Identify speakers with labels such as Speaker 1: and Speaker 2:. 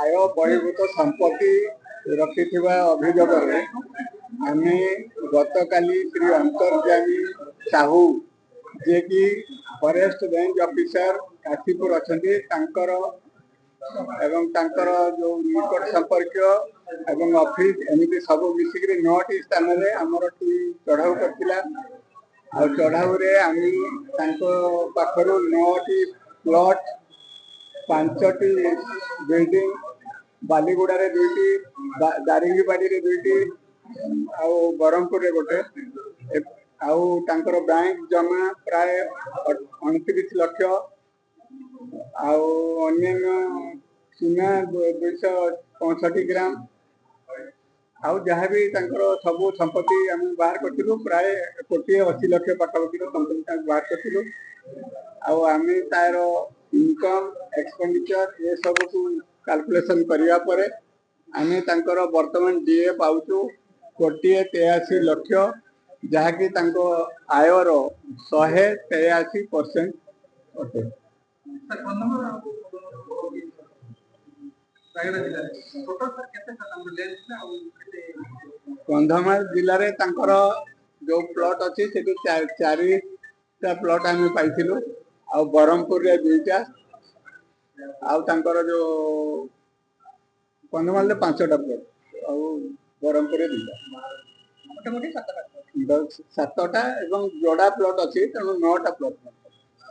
Speaker 1: आय बहिर्भूत संपत्ति रखि अभियोग आम गत काली श्री अंतर्जामी साहू जे कि फॉरेस्ट रेंज ऑफिसर काशीपुर अच्छा जो निकट संपर्क एवं ऑफिस एमती सब मिसिक 9टी स्थान में आमर चढ़ाऊ कर चढ़ाऊ आम पाखर 9टी प्लॉट 5टी बिल्डिंग बालीगुड़ा 2टी दारिंगीबाड़ी 2टी आउ बरहमपुर गोटे आउ बैंक जमा प्राय 29 लाख आउ अन्य सुना 265 ग्राम आउ जहाँ भी सब संपत्ति आम बाहर करूँ प्राय 1,80,00,000 पाखापाखि संपत्ति बाहर करूँ आम तार इनकम एक्सपेंडिचर ये सब को कैलकुलेशन करने पर आम वर्तमान डीए पाचु 1,83,00,000 जहाँकि आयर 183% अटे। कंधमाल जिले में जो प्लॉट अच्छी से 4टा प्लॉट आम पाइलु आ बरहमपुर 2टा आउर जो कंधमाल 5टा प्लॉट आ बरहमपुर 2टा 7टा एवं जोड़ा प्लॉट अच्छी तेणु 9टा प्लॉट।